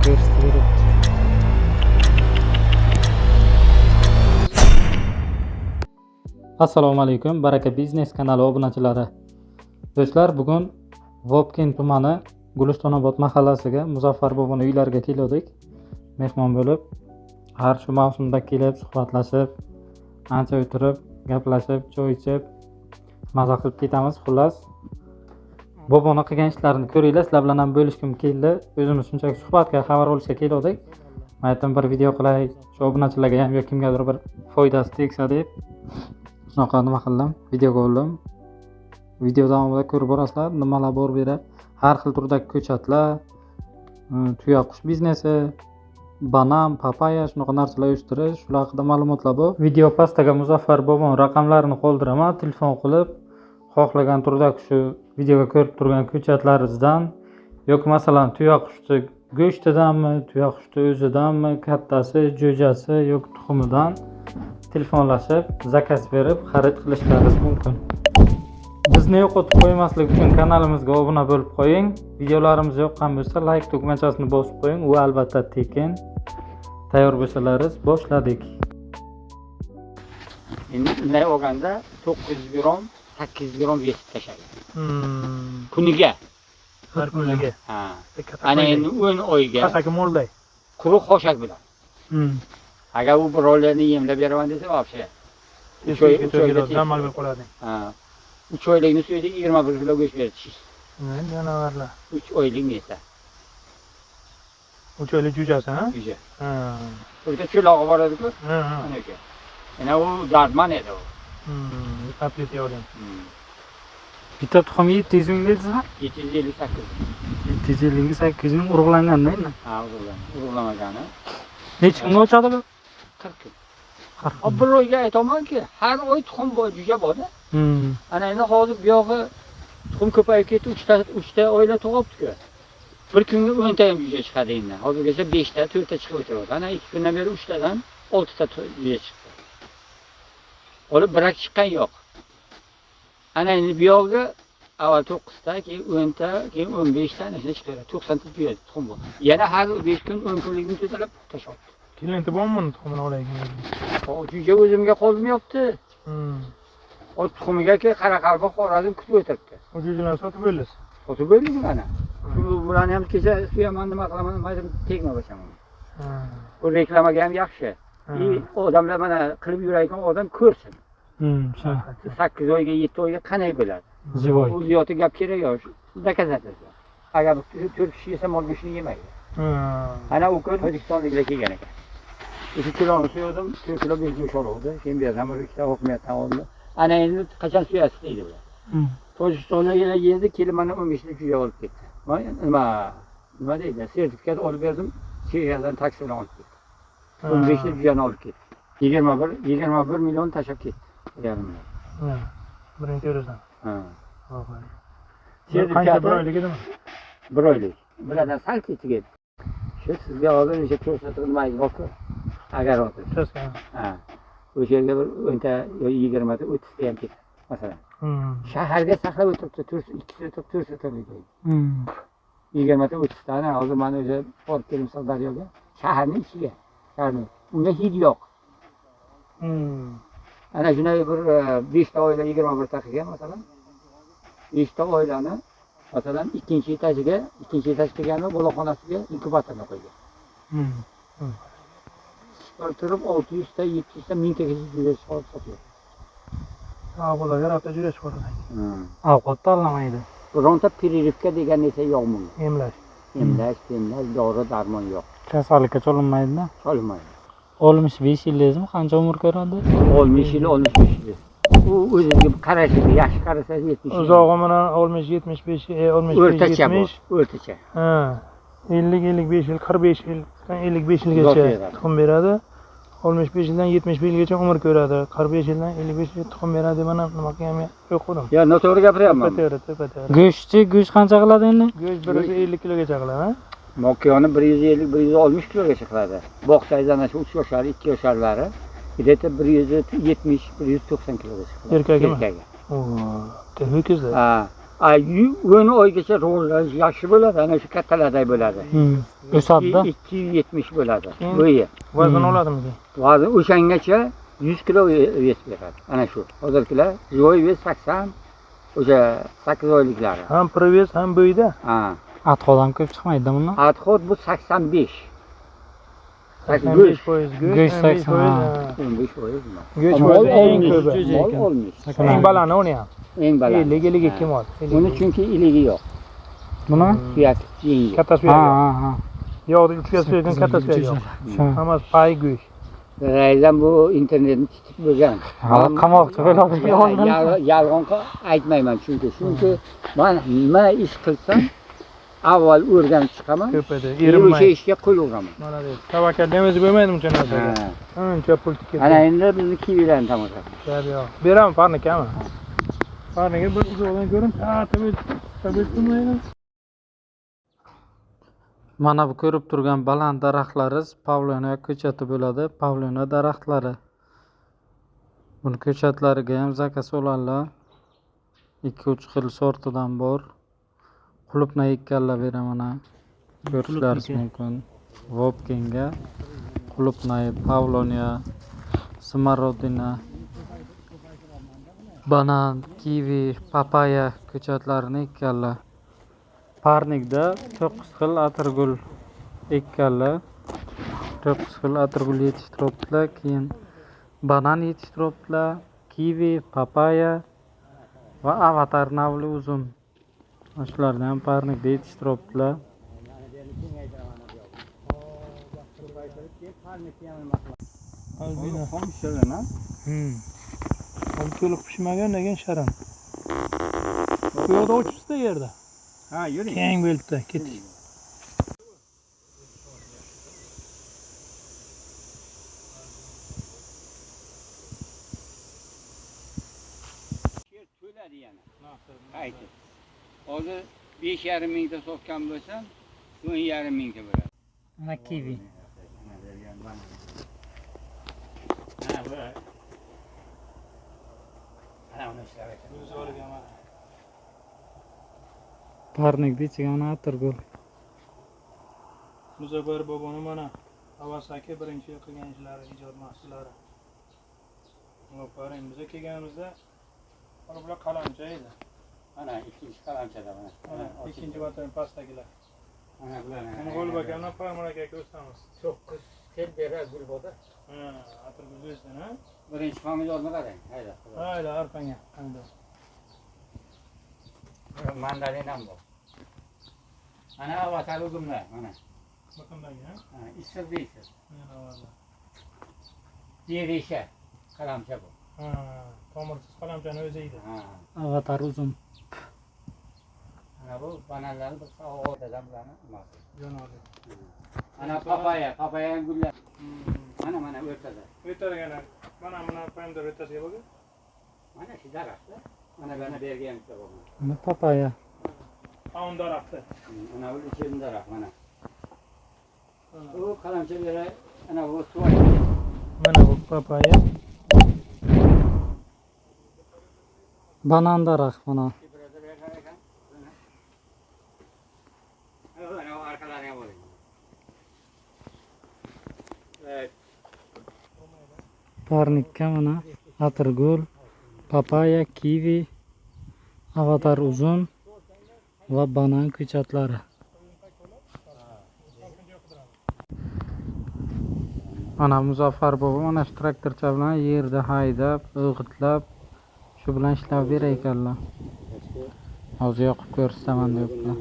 ko'rsatib Assalomu alaykum, Baraka Biznes kanali obunachilari. Do'stlar, bugun Vobkent tumani Gulistonobod mahallasiga Muzaffar boboning uylariga keldik. Mehmon bo'lib, har shu mavsumda kelib suhbatlashib, ancha o'tirib, gaplashib, choy ichib, maza qilib ketamiz. Xullas, boboni qilgan ishlarini ko'ringlar, sizlar bilan ham bo'lishim keldi. O'zimiz shunchaki suhbatga, xabar olishga keldik. Men aytdim bir video qilay, shu obunachilarga ham yoki kimgadir bir foydasi tegsa deb shunaqa nima qildim, videoga oldim. Video davomida ko'rib borasizlar, nimalar bor bu yerda. Har xil turdagi ko'chatlar, tuyaqush biznesi, banan, papaya, shunaqa narsalar o'stirish, shular haqida ma'lumotlar bor. Video pastiga Muzaffar boboning raqamlarini qoldiraman, telefon qilib, xohlagan turdagi shu videoga ko'rib turgan ko'chatlaringizdan yoki masalan tuyaqushni go'shtidanmi, tuyaqushni o'zidanmi, kattasi, jo'jasi yoki tuxumidan telefonlashib, zakaz berib, xarid qilishlaringiz mumkin. Bizni yo'qotib qo'ymaslik uchun kanalimizga obuna bo'lib qo'ying. Videolarimiz yoqqan bo'lsa, like tugmachasini bosib qo'ying. U albatta tekin. Tayyor bo'lsalaringiz, boshladik. Endi unday olganda 900 gram, 800 gram yetib tashlaydi. Kuniga. Har kuniga. Ha. Ana endi 10 oyga. Qasaki molday. Quruq xoshak bilan. Agar u bir oylarni yemlab beraman desa, вообще. 3 oyga amal bo'lib qoladi. Ha. 3 oylikni suyida 21 kilo go'sht berishsiz. Janovarlar. 3 oylik nesa? 3 oylik jo'jasi, ha? Jo'ja. Ha. O'sha cho'loq boradi-ku. Ha. Ana o'sha. Ana u dardman edi u. Aplit yo'ldan. Bitta tuxum 700 ming dedingizmi? 758. 758 ming urug'langanmi endi? Ha, urug'lamagani. Necha kunga ochadi bu? 40 kun. Bir oyga aytamanki, har oy tuxum bor, jo'ja bor-da. Ana endi hozir bu yog'i tuxum ko'payib ketdi, 3 ta oila tug'ibdi-ku. Bir kunga 10 ta ham jo'ja chiqadi endi. Hozirgacha 5 ta, 4 ta chiqib o'tyapti. Ana 2 kundan beri 3 tadan 6 ta jo'ja chiqdi. Olib birak chiqqan yo'q. Ana endi bu yog'i avval 9 ta, keyin 10 ta, keyin 15 ta chiqadi. 90 ta jo'ja tuxum bor. Yana har 5 kun 10 kunlikni to'talab tashlabdi. Klienti bormi tuxumini olaylik? Jo'ja o'zimga qolmayapti. O tuxumiga qara qalba qoradim kutib o'tiribdi. O jo'jalarni sotib bo'lasiz. Sotib bo'ldik mana. Shu bilan ham kecha suyaman nima qilaman, maydim tegma boshaman. Bu reklamaga ham yaxshi. Odamlar mana qilib yurayotgan odam ko'rsin. 8 oyga 7 oyga qanday bo'ladi? Zivoy. Bu ziyoti gap kerak yo'q. Zakazatasiz. Agar 4 kishi yesa mol go'shtini yemaydi. Ana u ko'p Tojikistonliklar kelgan ekan. 2 kiloni suydim, 4 kilo go'sht go'sht oldi. Keyin berdim, bir ikkita hokimiyatdan oldi. Ana endi qachon suyasiz deydi ular. Tojikistonliklar yedi, kelib mana 15 ta jo'ja olib ketdi. Nima deydi? Sertifikat olib berdim, chegaradan taksi bilan olib ketdi. 15 ta jo'jani olib ketdi. 21 million tashlab ketdi. Yarim. Birinchi o'rizdan. Ha. Qancha bir oylik edimi? Bir oylik. Biladan sal ketiga. Shu sizga hozir o'sha ko'rsatilmaydi bor-ku. Agar hozir. Ha. O'sha yerga bir 10 ta yo 20 ta 30 ta ham ketdi. Masalan. Shaharga saqlab o'tiribdi, 4 ta turli. 20 ta 30 tani hozir mana o'sha olib keldim Sirdaryoga. Shaharning ichiga. Ya'ni unga hid yo'q. Ana shunday bir 5 ta oila 21 ta qilgan masalan. 5 ta oilani masalan ikkinchi etajiga kelganmi boloxonasiga inkubatorga qo'ygan. Turib 600 ta 700 ta 1000 ta jo'ja sotadi. Ha, bolalar hafta jo'rash boradi. Ovqat tanlamaydi. Bironta перерывка degan narsa yo'q bunga. Emlash, dori darmon yo'q. Kasallikka chalinmaydi-da. Chalinmaydi. 65 yildingizmi? Qancha umr ko'radi? 60 yil, 65 yil. U o'ziga qarashiga yaxshi qarasangiz 70 yil. Uzog'i bilan 60, 75, 65, 70. O'rtacha. Ha. 50, 55 yil, 45 yil, 55 yilgacha tuxum beradi. 65 yildan 75 yilgacha umr ko'radi. 45 yildan 55 yil tuxum beradi. Mana nima qilgan yo'q qo'ydim. Yo, noto'g'ri gapiryapman. To'g'ri. Go'sht qancha qiladi endi? Go'sht 150 kilogacha qiladi, ha? Mokiyoni 150, 160 kilogacha qiladi. Boqsangiz ana shu 3 yoshlar, 2 yoshlarlari где-то 170, 190 kilogacha qiladi. Erkagi. O, ho'kizlar. Ha. 10 oygacha ro'llari yaxshi bo'ladi, ana shu kattalarday bo'ladi. O'sadi-da. 270 bo'ladi. Keyin Bo'yi. vazn oladimi keyin? Vazn o'shangacha 100 kilo ves beradi. Ana shu. Hozirgilar joy ves 80, o'sha 8 oyliklari. Ham prives ham bo'yda. Ha. Atxodan ko'p chiqmaydi bundan. Adxod bu 85. 85% go'sht, Go'sht 15%. 15%. Go'sht Mol foizi eng olmish, ko'pi. mol olmish. Eng balani uni ham. Eng baland. 50-52 mol. Buni chunki iligi yo'q. Buni? Suyak yengil. Katta Ha, suyak. ha, ha. Yo'qda uchga suyak, katta suyak yo'q. Shu. Hammasi pay go'sht. Rayzan bu internetni tutib bo'lgan. Ha, qamoqchi bo'ladi. Yolg'on aytmayman chunki men nima ish qilsam avval o'rganib chiqaman. Ko'padi, O'sha erinmay. ishga qo'l uraman. Mana deb. Tavakkaldan o'zi bo'lmaydi buncha narsaga. Ancha pul tikib. Ana endi bizni kivilarni tomosha qilamiz. Yo'q. Beraman parnikami? Parnika bir uzoqdan ko'rim, tabiiy Mana bu ko'rib turgan baland daraxtlarimiz Pavloniya ko'chati bo'ladi. Pavloniya daraxtlari. Buni ko'chatlariga ham zakaz olanlar 2-3 xil sortidan bor. Qulupna ekkanlar beraman. Ko'rishlaringiz mumkin. Vobkenga qulupna, Pavloniya, Smarodina, banan, kivi, papaya ko'chatlarini ekkanlar. Parnikda 9 xil atirgul ekkanlar. 9 xil atirgul yetishtiribdilar, keyin banan yetishtiribdilar, kivi, papaya va avatar navli uzum. Shularni ham parnikda yetishtiribdilar. Albina. Xomishlarni. Ham to'liq pishmagan lekin sharam. Bu yoqda ochibsizda yerda. Ha, yuring. Keng bo'libdi, keting. To'ladi yana. Qaytib. Hozir 5,5 mingta sotgan bo'lsam, 10,5 mingta bo'ladi. Mana kivi. Ha, bu. Ana uni ishlab aytaman. Parnikda ichiga mana atirgul. Muzaffar boboni mana Kawasaki birinchi yil qilgan ishlari, ijod mahsullari. Mana qarang, biz kelganimizda bular qalamcha edi. Ana ikkinchi qalamchada mana. Mana ikkinchi batan pastdagilar. Ana bularni. Mana G'olib akamdan Farmon akaga o'stamiz. 9 kel bera gulboda. Ha, atirgul o'zdan, ha? Birinchi pomidorni qarang. Hayda. Hayda, arpanga. Pomidor. Mandarinam bor. Ana avatar uzumlar, mana. Bakandagi, ha? Ha, isir deysiz. Mana valla. Yerisha qalamcha bu. Ha, tomirsiz qalamchani o'zi edi. Ha. Avatar uzum. Ana bu bananlarni bir savodadan bularni nimasi? Jo'nadi. Ana papaya ham gullar. Mana o'rtada. O'targana. Mana pomidor o'rtasiga bo'lgan. Mana shu daraxtda. Mana bana berganimizda bo'lgan. Mana papaya. Taun daraxti. Ana bu ichim daraxt mana. Bu qalamcha bera ana bu suv. Mana bu papaya. Banan daraxt mana. Parnikka mana atirgul, papaya, kivi, avatar uzum va banan ko'chatlari. Mana Muzaffar bobo mana shu traktorcha bilan yerda haydab, o'g'itlab, shu bilan ishlab berar ekanlar. Hozir yoqib ko'rsataman debdilar.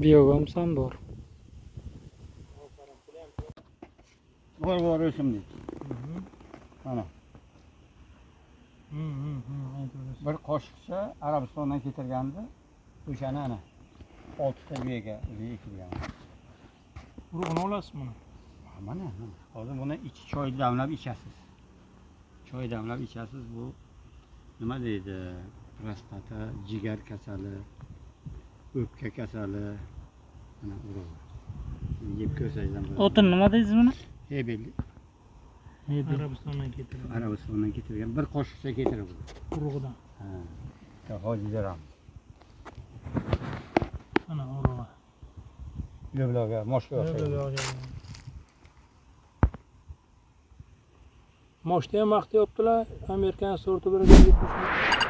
Biyogam ham bor. Bor o'simlik. Mana. Bir qoshiqcha Arabistondan keltirganda o'shani ana 6 ta joyga ekilgan. Urug'ini olasizmi buni? Mana. Hozir buni ichi choy damlab ichasiz. choy damlab ichasiz. Bu nima deydi? Prostata, jigar kasali, o'pka kasali. Mana urug'i. Yeb ko'rsangizdan bo'ladi. O'tin nima deysiz buni? Hebel. Arabistondan keltirilgan Arabistondan keltirilgan bir qoshiqcha keltirib. urug'idan. Ha. Hojiram. Mana urug'i. Yo'qlarga, moshga Moshda ham vaqt yopdilar. Amerikan sorti biriga 70 ming.